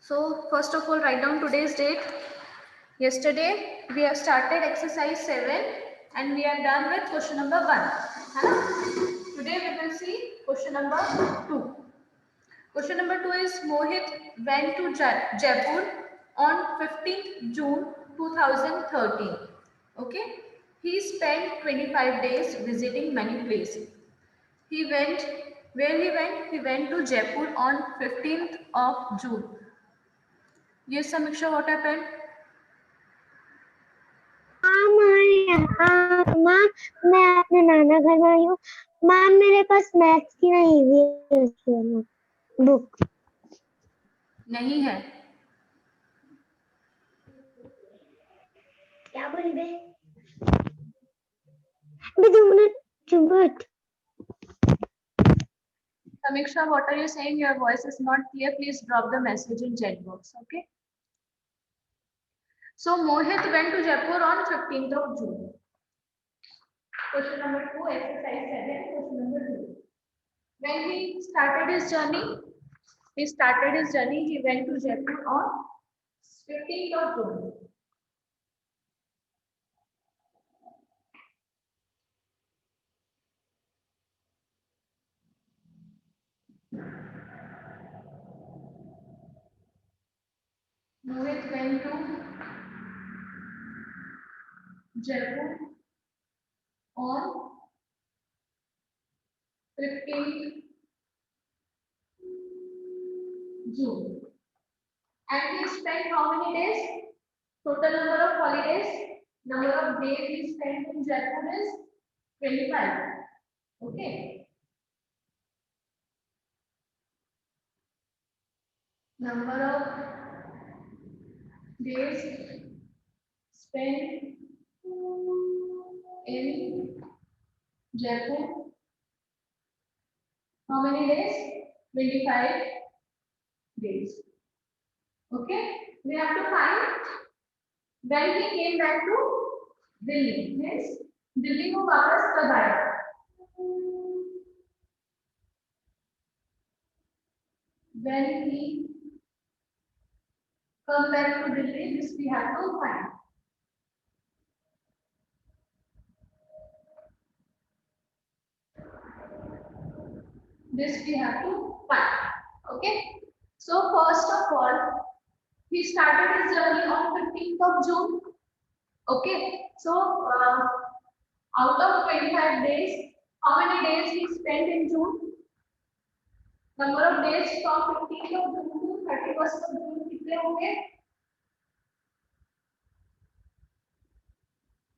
So first of all, write down today's date. Yesterday we have started exercise 7 and we are done with question number 1. Today we will see question number 2. Question number 2 is Mohit went to Jaipur on 15th June 2013. Okay. He spent 25 days visiting many places. He went He went to Jaipur on 15th of June. Yes, Samiksha, what happened? माँ मैं अपने नाना घर आई हूँ। माँ मेरे पास maths की नहीं हुई बुक नहीं है। क्या बोल बे? 2 मिनट चुप बैठ। Samiksha, what are you saying? Your voice is not clear. Please drop the message in chat box. Okay. So Mohit went to Jaipur on 15th of June. Question number 2, exercise 7. Question number 2. When he started his journey, he went to Jaipur on 15th of June. Mohit went to Jaipur on 15th June. And he spent how many days? Total number of holidays, number of days he spent in Jaipur is 25. Okay. Number of days spent in Jaipur. How many days? 25 days. Okay. We have to find when he came back to Delhi. Means Delhi को वापस कब आया? When he come back to Delhi, this we have to find. This we have to find. Okay. So first of all, he started his journey on 15th of June. Okay. So out of 25 days, how many days he spent in June? Number of days from 15th of June to 31st of June कितने होंगे?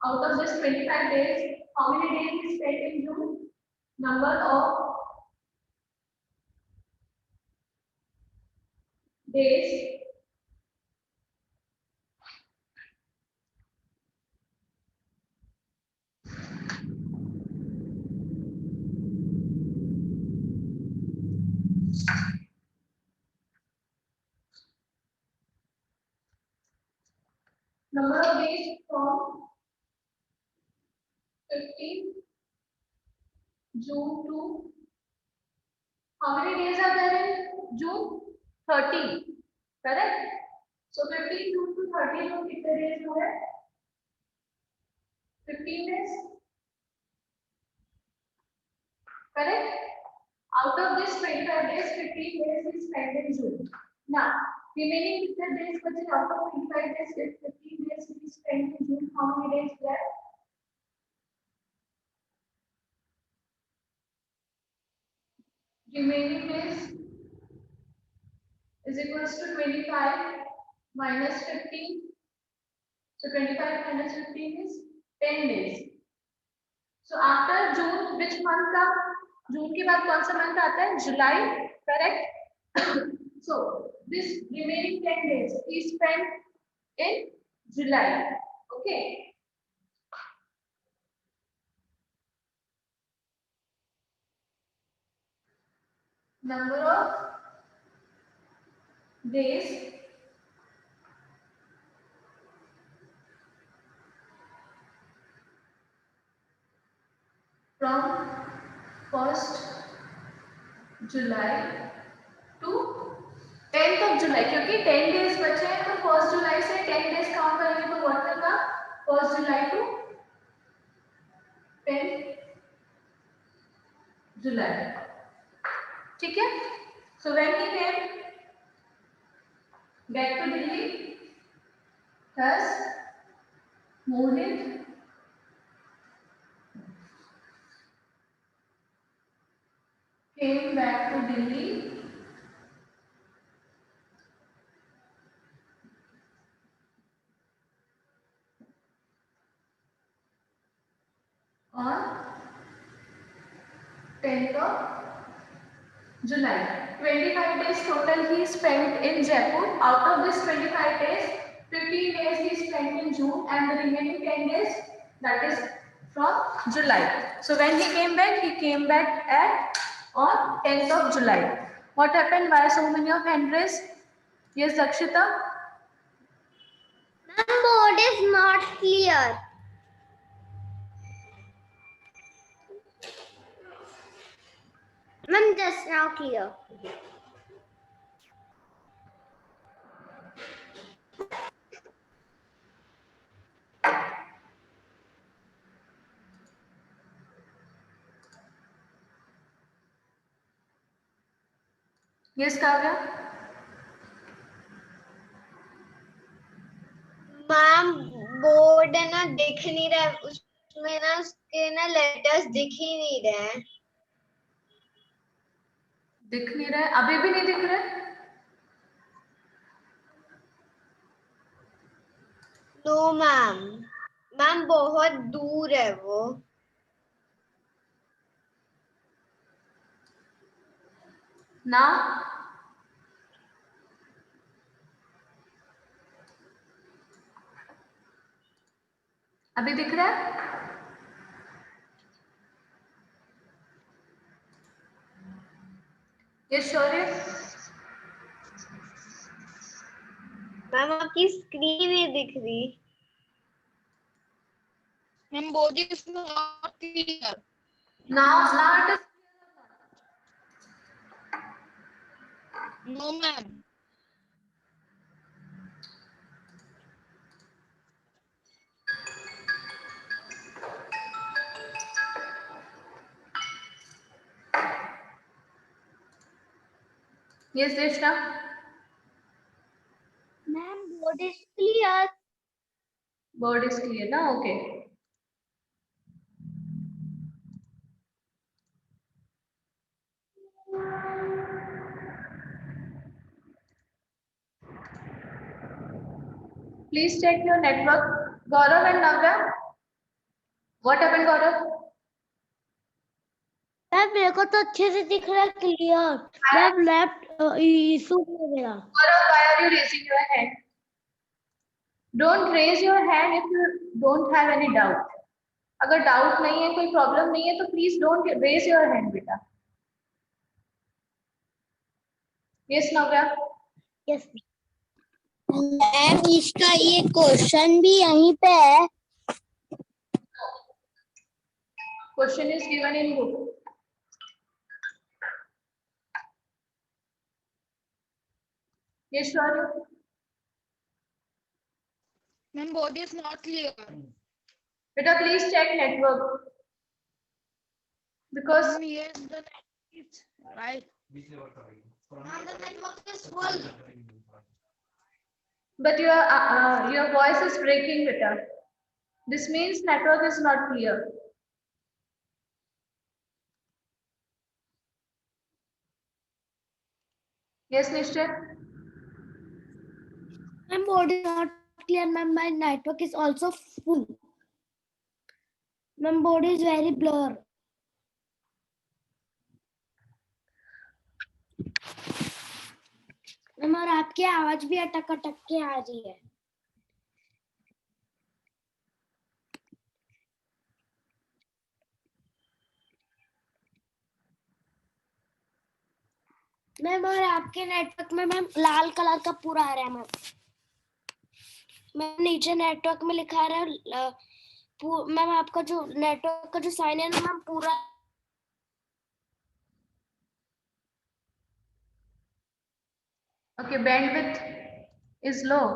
Out of this 25 days, how many days he spent in June? Number of days from 15th June to how many days are there in June? 30. Correct? So 15 June to 30 June कितने days हो गए? 15 days. Correct? Out of this 25 days, 15 days is spent in June. Now, remaining कितने days बचे? Out of 25 days, 15 days is spent in June. How many days left? Remaining days is equals to 25 minus 15. So 25 minus 15 is 10 days. So after June, which month का? June के बाद कौन सा month आता है? July, correct? So this remaining 10 days is spent in July. Okay. Number of days from 1st July to 10th of जुलाई, क्योंकि 10 days बचे हैं तो 1 जुलाई से 10 डेज काउंट करेंगे तो what will come 1 July to 10 July. ठीक है. So when he came back to Delhi, thus Mohit came back to Delhi on 10th of July. 25 days total he spent in Jaipur. Out of this 25 days, 15 days he spent in June and the remaining 10 days, that is from July. So when he came back at on 10th of July. What happened? Why so many of hand raised? Yes, Dakshita? Ma'am, board is not clear. Ma'am, just now clear. Yes, Kavya? Ma'am board है ना दिख नहीं रहा है, उसमें ना उसके ना लेटर्स दिख ही नहीं रहे हैं. दिख नहीं रहा है? अभी भी नहीं दिख रहा है? नो मैम, मैम बहुत दूर है वो. ना अभी दिख रहा है? ये शौर्य? मैम आपकी स्क्रीन नहीं दिख रही. Ma'am, board is not clear. Now it is. No, ma'am. Yes, Deshna? Ma'am board is clear. Board is clear ना? Okay. Please check your network. Gaurav and Navya? What happened, Gaurav? Ma'am मेरे को तो अच्छे से दिख रहा है clear. Ma'am left issue हो गया. Gaurav, why are you raising your hand? Don't raise your hand if you don't have any doubt. अगर डाउट नहीं है, कोई प्रॉब्लम नहीं है तो please don't raise your hand बेटा. यस नव्या? यस मैम, इसका ये क्वेश्चन भी यहीं पे है. Question is given in book. Yes Shaurya? Ma'am, board is not clear. बेटा please check network because Ma'am, yes, the network is right. Ma'am, the network is full. but your voice is breaking बेटा. This means network is not clear. Yes, Nishchay? Ma'am, board is not clear. Ma'am, my network is also full. Ma'am, board is very blur. Ma'am और आपकी आवाज भी अटक अटक के आ रही है. मैम और आपके नेटवर्क में मैम लाल कलर का पूरा आ रहा है. मैम मैम नीचे नेटवर्क में लिखा रहा है मैम आपका जो नेटवर्क का जो साइन है ना मैम पूरा. Okay, bandwidth is low.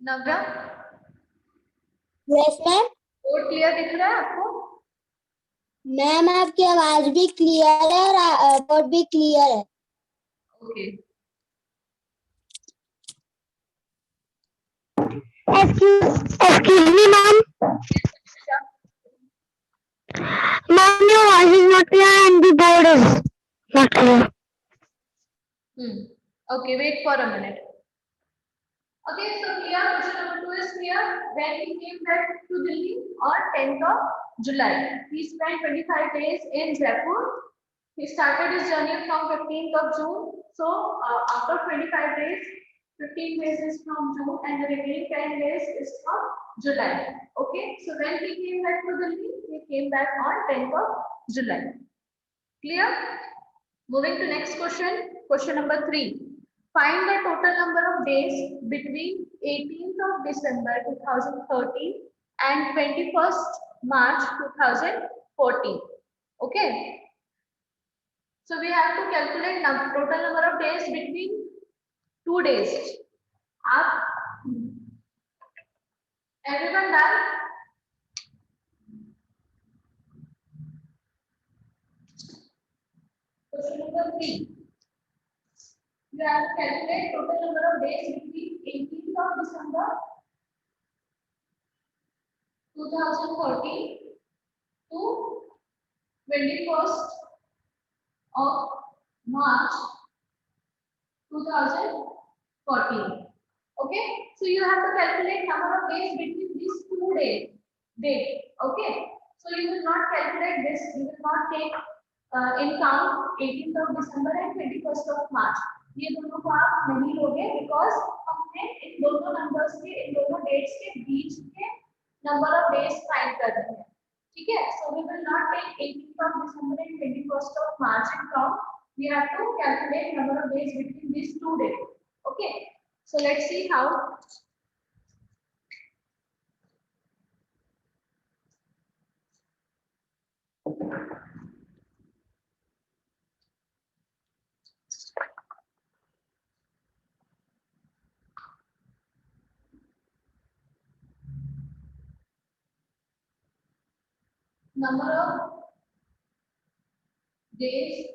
Navya, yes ma'am. Code clear दिख रहा है आपको? मैम आपकी आवाज भी क्लियर है और बोर्ड भी क्लियर है। Okay, Excuse me, ma'am. Ma'am, your voice is not clear and the board is not clear. Okay, wait for a minute. Okay, so here question number 2 is clear. When he came back to Delhi on 10th of July, he spent 25 days in Jaipur. He started his journey from 15th of June. So after 25 days, 15 days is from June and the remaining 10 days is from July. Okay, so when he came back to Delhi, he came back on 10th of July. Clear? Moving to next question, question number 3. Find the total number of days between 18th of December 2013 and 21st March 2014. Okay. So we have to calculate total number of days between 2 days. Everyone done? Question number 3. You have to calculate total number of days between 18th of December 2013 to 21st of March 2014. Okay, so you have to calculate number of days between these 2 days. Okay, so you will not calculate this, you will not take in count 18th of December and 21st of March. ये दोनों को आप नहीं लोगे because हमने इन दोनों numbers के, इन दोनों डेट्स के बीच के नंबर ऑफ डेज फाइंड करने हैं. ठीक है, so we will not take 18th of December and 21st of March in count. We have to calculate number of days between these 2 days. Okay, so let's see how. Number of days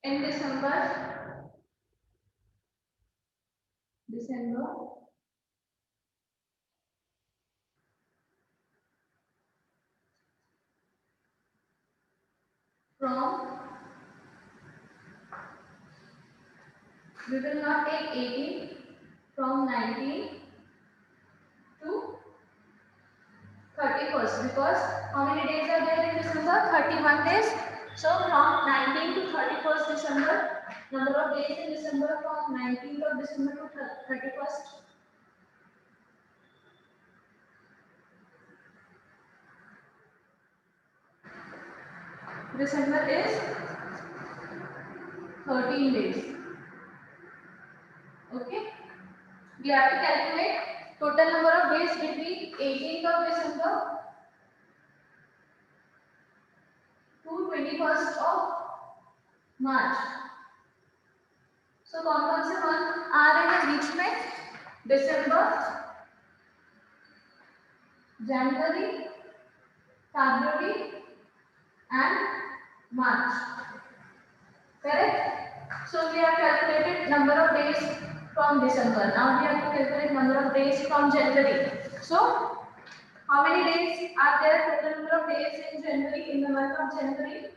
in December from, we will not take 18, from 19 to 31st because how many days are there in December? 31 days. So from 19 to 31st December, number of days in December from 19th of December to 31st. December is 13 days. Okay, we have to calculate total number of days between 18th of December to 21st of March. So कौन से month आ रहे हैं बीच में? दिसंबर, जनवरी, फरवरी and March. Correct? So we have calculated number of days from December. Now we have to calculate number of days from January. So how many days are there? Total number of days in January, in the month of January?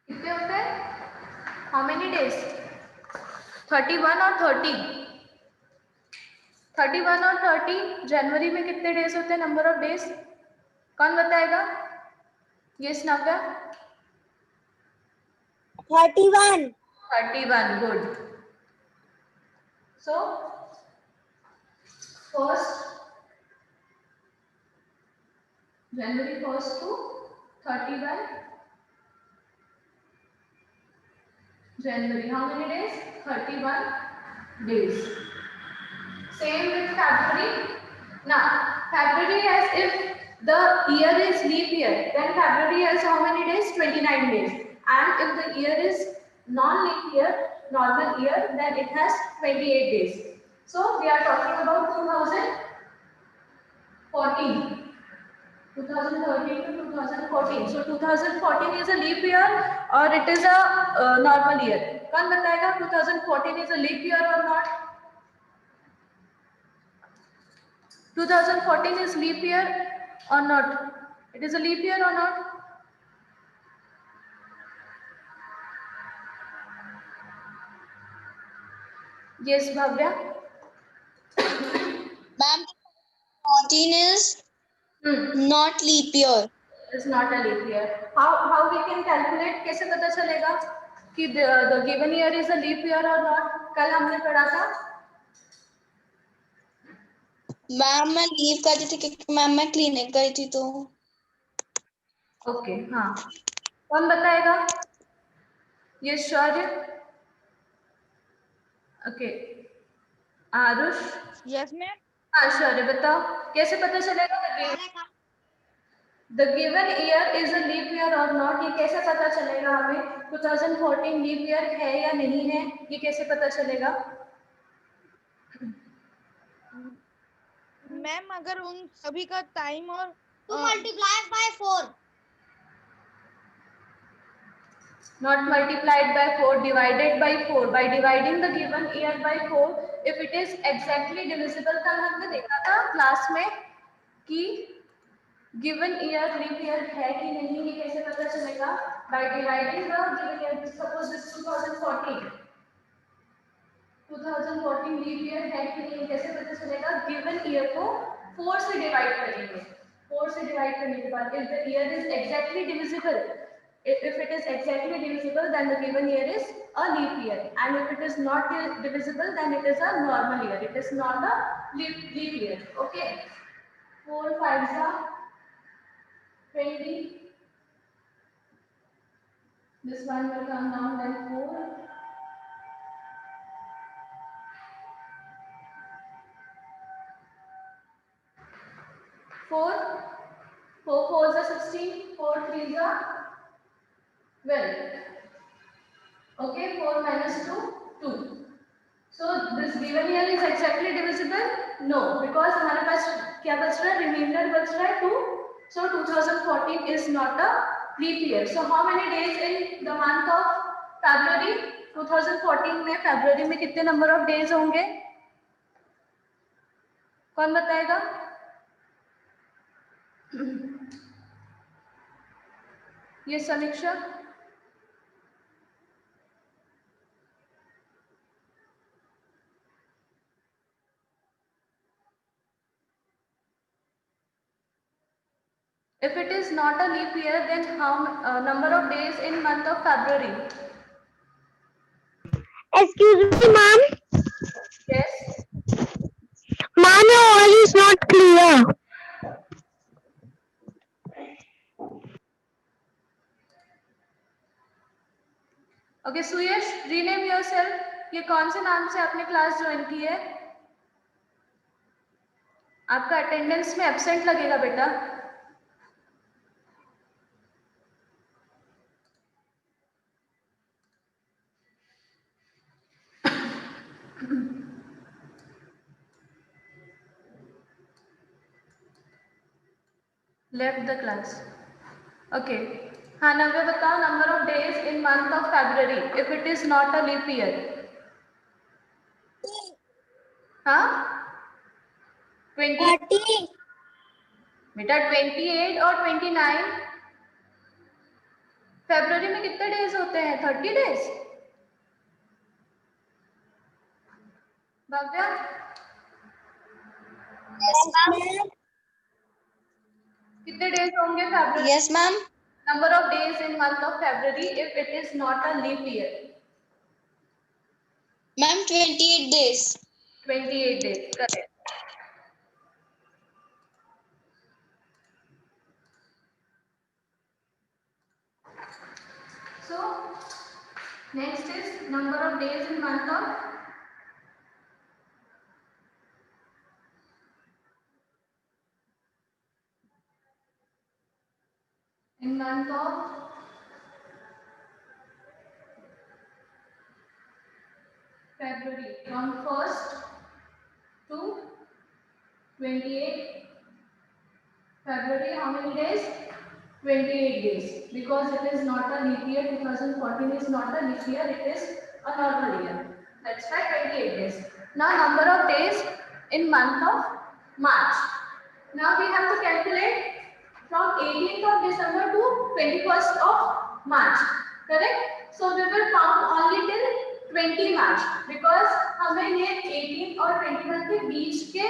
कितने होते हैं? How many days? 31 और 30? 31 और 30 जनवरी में कितने days होते हैं? Number of days कौन बताएगा? Yes Navya. 31. 31, good. So 1st January 1st to 31 January. How many days? 31 days. Same with February. Now, February, as if the year is leap year, then February has how many days? 29 days. And if the year is non-leap year, normal year, then it has 28 days. So we are talking about 2014. 2013 to 2014. So 2014 is a leap year or it is a normal year? कौन बताएगा 2014 is a leap year or not? 2014 is leap year or not? It is a leap year or not? Yes, Bhavya. Ma'am, 14 is not leap year. It's not a leap year. How we can calculate? कैसे पता चलेगा कि the given year is a leap year or not? कल हमने पढ़ा था. Ma'am मैं leave कर दी थी क्योंकि मैम मैं क्लिनिक गई थी तो. ओके, हाँ. कौन बताएगा? ये Shaurya. Okay. Aarush. Yes ma'am. हाँ शौर्य बताओ कैसे पता चलेगा the given year is a leap year or not? ये कैसे पता चलेगा हमें 2014 leap year है या नहीं है? ये कैसे पता चलेगा? मैम अगर उन सभी का टाइम और to multiply by 4. Not multiplied by 4, divided by 4. By dividing the given year by 4, if it is exactly divisible, कल हमने देखा था क्लास में कि given year leap year है कि नहीं, ये कैसे पता चलेगा? By dividing the given year. Suppose this 2014 leap year है कि नहीं, कैसे पता चलेगा? given year को 4 से डिवाइड करेंगे. 4 से डिवाइड करने के बाद if the year is exactly divisible, if it is exactly divisible, then the given year is a leap year, and if it is not divisible, then it is a normal year. It is not a leap year. Okay. 4 5s are 20. This one will come down like 4. 4 4s are 16. 4 3s are 12. Okay, 4 minus 2 2. So this given year is exactly divisible? No, because हमारे पास क्या बच रहा है? Remainder बच रहा है 2. So 2014 is not a leap year. So how many days in the month of February? 2014 में February में कितने number of days होंगे? कौन बताएगा? ये समीक्षा. If it is not a leap year, then how number of days in month of February? Excuse me, ma'am. Yes. Ma'am, your voice is not clear. Okay, Suyash, rename yourself. ये कौन से नाम से आपने क्लास ज्वाइन की है? आपका attendance में एब्सेंट लगेगा बेटा. Left the class. Okay. हाँ नव्या बताओ number of days in month of February if it is not a leap year. हाँ 20 बेटा 28 और 29. फरवरी में कितने डेज होते हैं? 30 डेज. भव्या कितने डेज होंगे फरवरी? Yes ma'am. Number of days in month of February if it is not a leap year. Ma'am 28 days. 28 days. Correct. Next is number of days in month of February, from 1st to 28th February. How many days? 28 days, because it is not a leap year. 2014 is not a leap year, it is a normal year. That's why 28 days. Now number of days in month of March. Now we have to calculate from 18th of December to 21st of March. Correct? So we will count only till 20 March, because हमें ये 18 और 21 के बीच के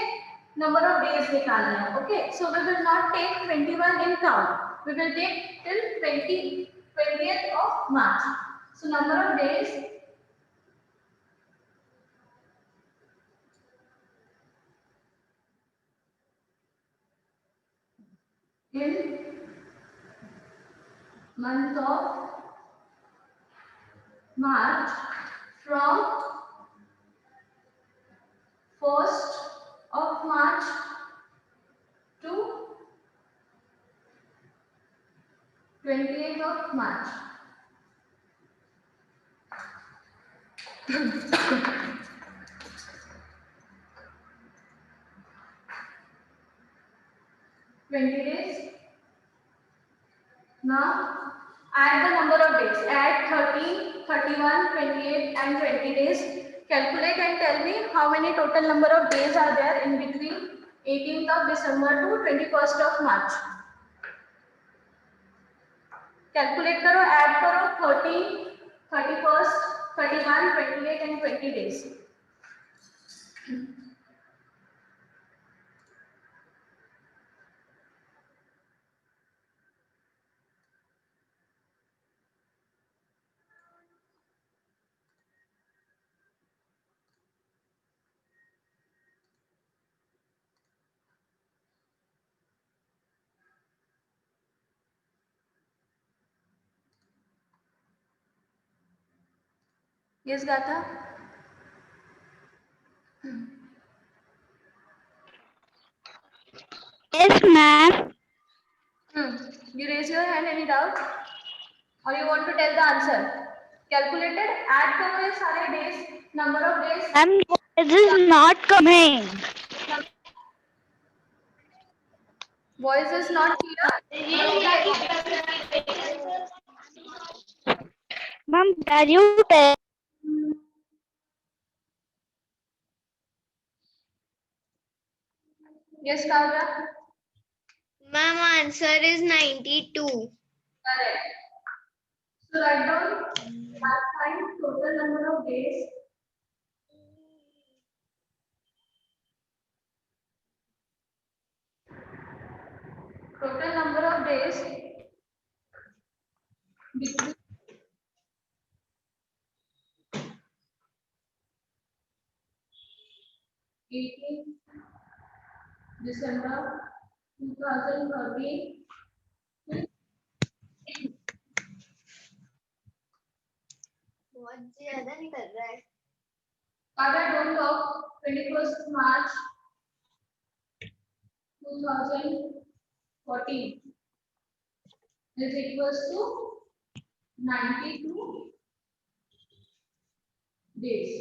number of days निकालना है. Okay, so we will not take 21 in count. We will take till 20th of March. So number of days in month of March from 1st of March to 28th of March. days. Now add the number of days. Add 30, 31, 28 and 20 days. Calculate and tell me how many total number of days are there in between 18th of December to 21st of March. Calculate करो, add करो 30, 31st, 31, 28 and 20 days. Yes, Gata? Yes, ma'am. You raise your hand, any doubt? Or you want to tell the answer? Calculated? Add करो ये सारे days, number of days. Ma'am, this is not coming. Voice is not clear. Ma'am, can you tell? Yes, Kavya? Ma'am, answer is 92. Correct. So write down last time total number of days. Total number of days between 18 December 2013. बहुत ज्यादा निकल रहा है. Kavya, don't talk. 21st March 2014 is equals to 92 days.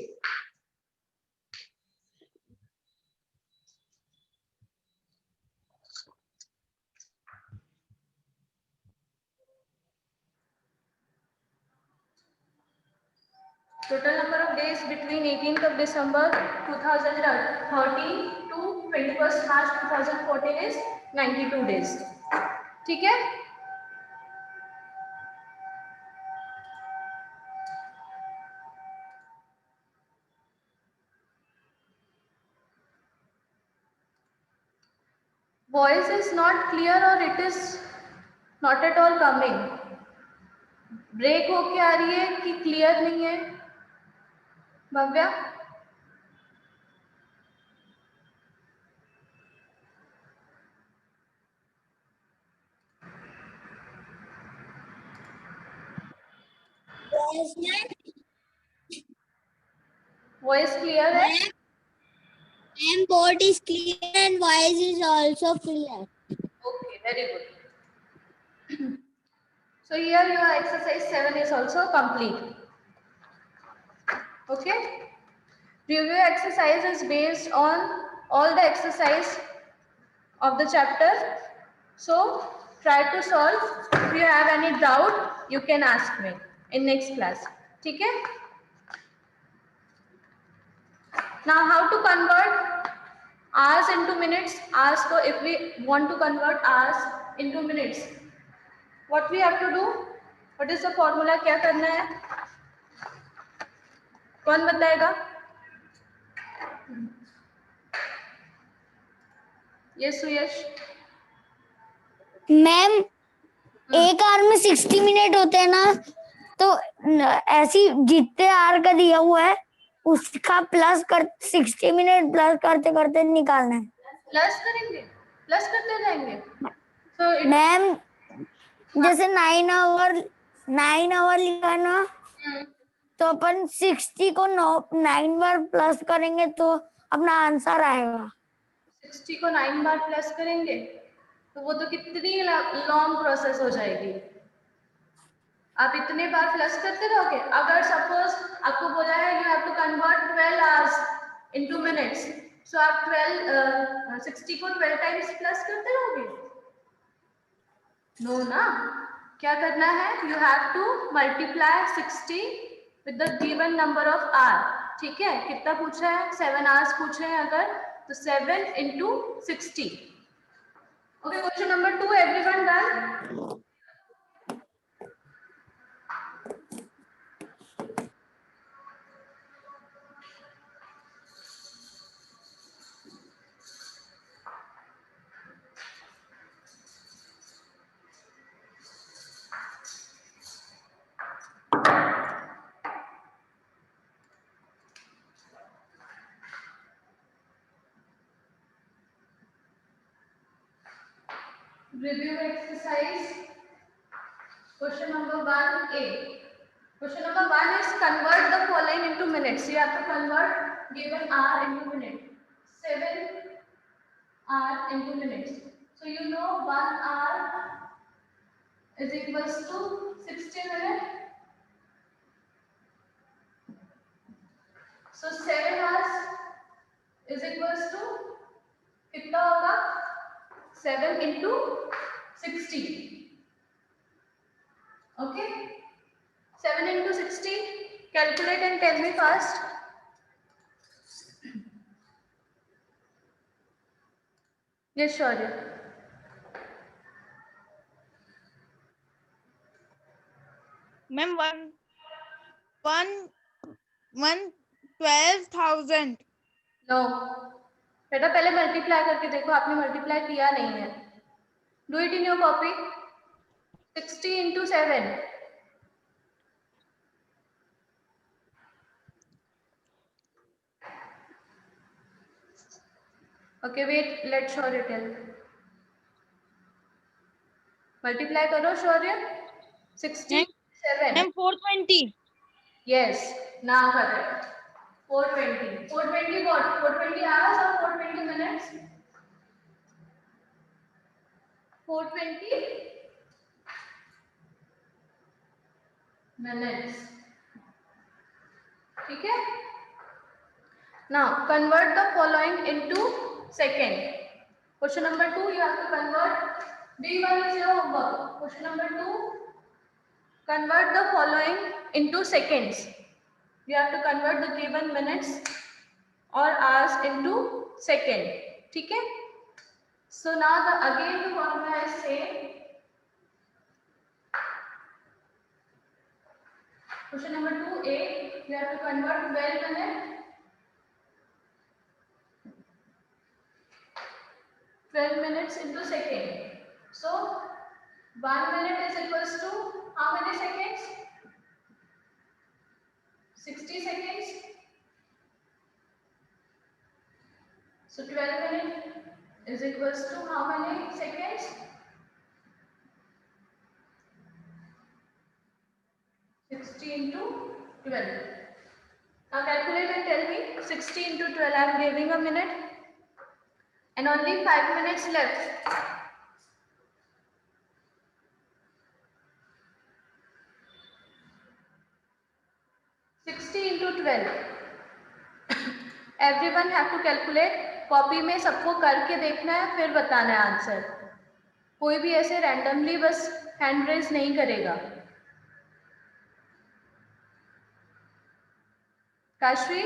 Total number of days between 18th of December 2013 to 21st March 2014 is 92 days. ठीक है? Voice is not clear or it is not at all coming. Break होके आ रही है कि clear नहीं है? Bhavya? Voice clear है? Ma'am, board is clear and voice is also clear. Okay, very good. So here your exercise 7 is also complete. Okay. Review exercise is based on all the exercise of the chapter. So try to solve. If you have any doubt, you can ask me in next class. ठीक है? Now how to convert hours into minutes? Hours, so if we want to convert hours into minutes, what we have to do? What is the formula? क्या करना है? कौन बताएगा? Yes, सुयश. Ma'am, एक our में 60 minute होते हैं ना, तो ऐसी जितने आवर का दिया हुआ है उसका प्लस कर 60 मिनट प्लस करते करते निकालना है. प्लस करेंगे, प्लस करते जाएंगे. So मैम, जैसे 9 आवर लिखा ना, तो अपन 60 को 9 बार प्लस करेंगे तो अपना आंसर आएगा. 60 को 9 बार प्लस करेंगे तो वो तो कितनी लॉन्ग प्रोसेस हो जाएगी. आप इतने बार प्लस करते रहोगे. अगर सपोज आपको बोला है you have to convert 12 hours into minutes, so आप 60 को 12 टाइम्स प्लस करते रहोगे? नो ना. क्या करना है? You have to multiply 60 with the given number of hour. ठीक है? कितना पूछा है? 7 आवर्स पूछे हैं अगर, तो 7 into 60. Okay, question number 2, everyone done? Review exercise. Question number 1A. Question number 1 is convert the following into minutes. You have to convert given hour into minute. 7 hour into minutes. So you know 1 hour is equals to 60 minutes. So 7 hours is equals to कितना होगा? 7 into 60. Okay. 7 into 60. Calculate and tell me fast. Yes, sure. Ma'am, 12,000. No बेटा, पहले multiply करके देखो. आपने multiply किया नहीं है. Do it in your copy. 60 into 7. Okay, wait, let Shaurya tell. Multiply करो Shaurya. 67. Ma'am, 420. Yes, now correct. 420. 420 what? 420 hours or 420 minutes? 420 minutes. ठीक है? Now convert the following into second. Question number 2 you have to convert. D1 is your homework. Question number 2, convert the following into seconds. You have to convert the given minutes or hours into second. ठीक है? So now again the formula is same. Question number 2A, you have to convert 12 minutes. 12 minutes into second. So 1 minute is equals to how many seconds? 60 seconds. So 12 minutes is equals to how many seconds? 60 into 12. Now calculate and tell me 60 into 12. I am giving a minute and only 5 minutes left. into 12. Everyone have to calculate. Copy में सबको करके देखना है, फिर बताना है answer. कोई भी ऐसे रैंडमली बस हैंड रेज नहीं करेगा. Kashvi,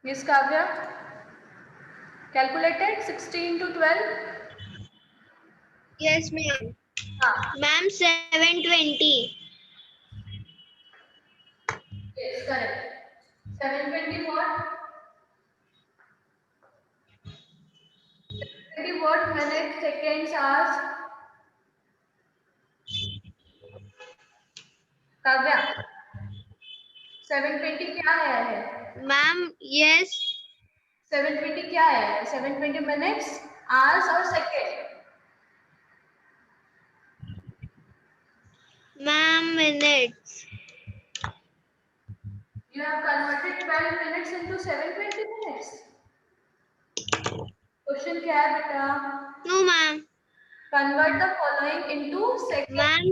Miss Kavya, calculated 60 into 12. Yes, ma'am. हाँ. Ma'am, 720. Yes, correct. 720 what? 720 what? Minutes, seconds, hours. Kavya, 720 क्या आया है? Ma'am, yes. 720 क्या है? 720 minutes, hours और second. Ma'am, minutes. You have converted 12 minutes into 720 minutes. Question क्या है बेटा? No, ma'am. Convert the following into seconds. Ma'am,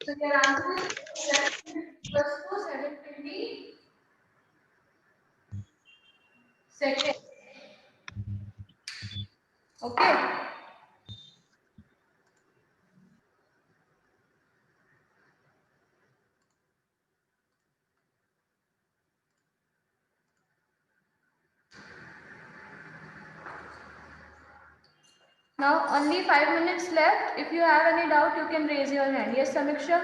So your answer is 12 equals to 720 seconds. Okay. Now only 5 minutes left. If you have any doubt, you can raise your hand. Yes, Samiksha.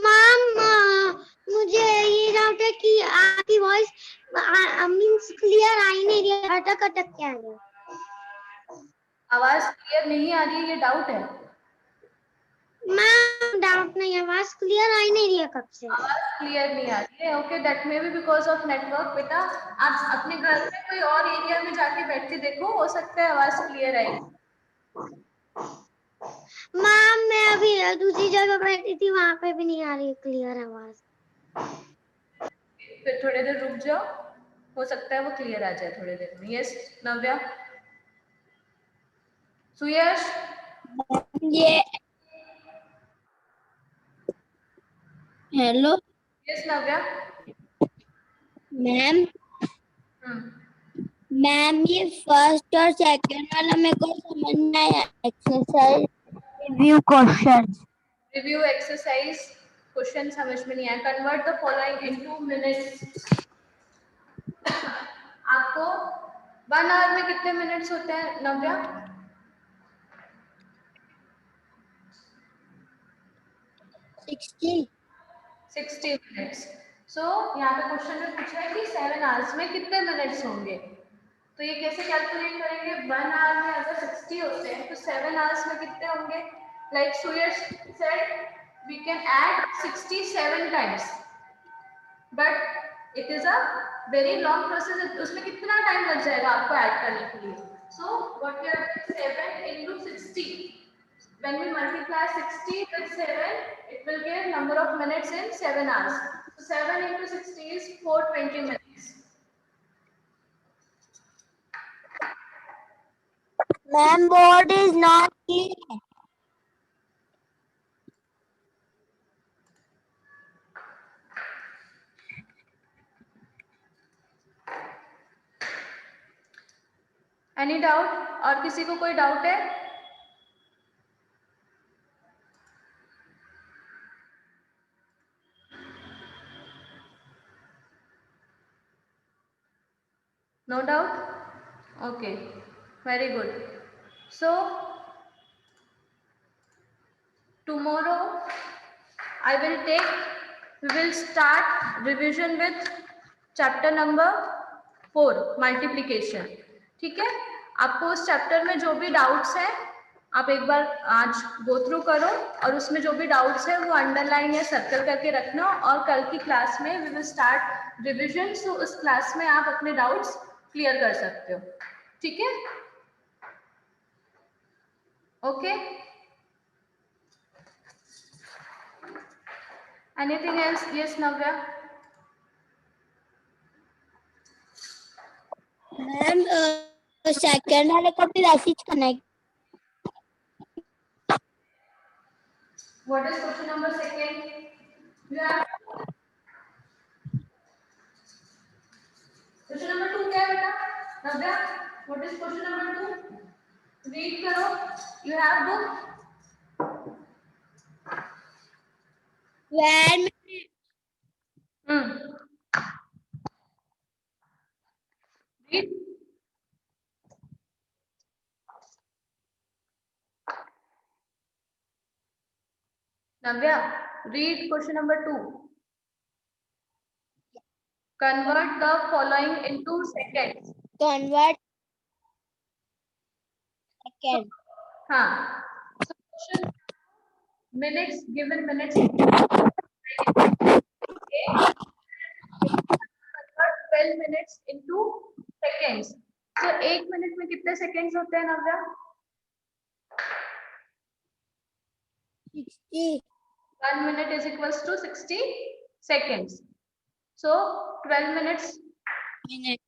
ma'am, मुझे ये doubt है कि आपकी voice means clear आ ही नहीं रही है, अटक अटक के आ रही है. आवाज क्लियर नहीं आ रही है, ये डाउट है. मैम, डाउट नहीं है, आवाज क्लियर आ ही नहीं रही है कब से. आवाज क्लियर नहीं आ रही है. Okay, that may be because of network. बेटा आप अपने घर में कोई और एरिया में जाके बैठ के देखो, हो सकता है आवाज क्लियर आएगी. मैम, मैं अभी दूसरी जगह बैठी थी, वहां पे भी नहीं आ रही क्लियर आवाज. फिर थोड़ी देर रुक जाओ, हो सकता है वो क्लियर आ जाए थोड़ी देर में. यस नव्या. सुयश. ये हेलो यस नव्या. मैम, मैम ये फर्स्ट और सेकंड वाला मेरे को समझ में आया. Exercise review question. Review exercise question समझ में नहीं आया. Convert the following into minutes. आपको 1 आवर में कितने मिनट्स होते हैं नव्या? 60 मिनट्स. सो यहाँ पे क्वेश्चन में पूछा है कि 7 आवर्स में कितने मिनट्स होंगे. तो ये कैसे कैलकुलेट करेंगे? 1 आवर में अगर 60 होते हैं तो 7 आवर्स में कितने होंगे? Like Suyash said we can add 67 times, but it is a very long process. उसमें कितना टाइम लग जाएगा आपको ऐड करने के लिए? So what we are doing 7 into 60. When we multiply 60 with 7, it will give number of minutes in 7 hours. So 7 into 60 is 420 minutes. Ma'am, board is not clear. Any doubt? और किसी को कोई डाउट है? No doubt? Okay, very good. So tomorrow we will start revision with chapter number 4 multiplication. ठीक है? आपको उस chapter में जो भी डाउट्स हैं आप एक बार आज गो थ्रू करो और उसमें जो भी डाउट्स है वो अंडरलाइन या सर्कल करके रखना, और कल की क्लास में वी विल स्टार्ट रिविजन, सो उस क्लास में आप अपने डाउट्स क्लियर कर सकते हो, ठीक है? Okay, anything else? यस नव्या? मैम सेकंड वाले को भी मैसेज करना है। What is question number second? You have question number 2 क्या है बेटा? नव्या, what is question number 2? Read करो. You have book? When Read. Navya, read question number 2. Convert the following into seconds. convert second. हाँ. So question minutes, given minutes. Okay. Convert 12 minutes into seconds. So 1 minute में कितने seconds होते हैं नव्या? 60 1 minute is equals to 60 seconds. So 12 minutes. minutes.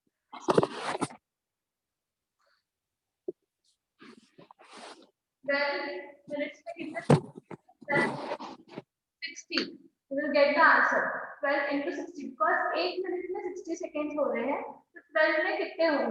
12 minutes में कितने? 60. You will get the answer. 12 into 60 because 1 minute में 60 seconds हो रहे हैं, तो 12 में कितने होंगे?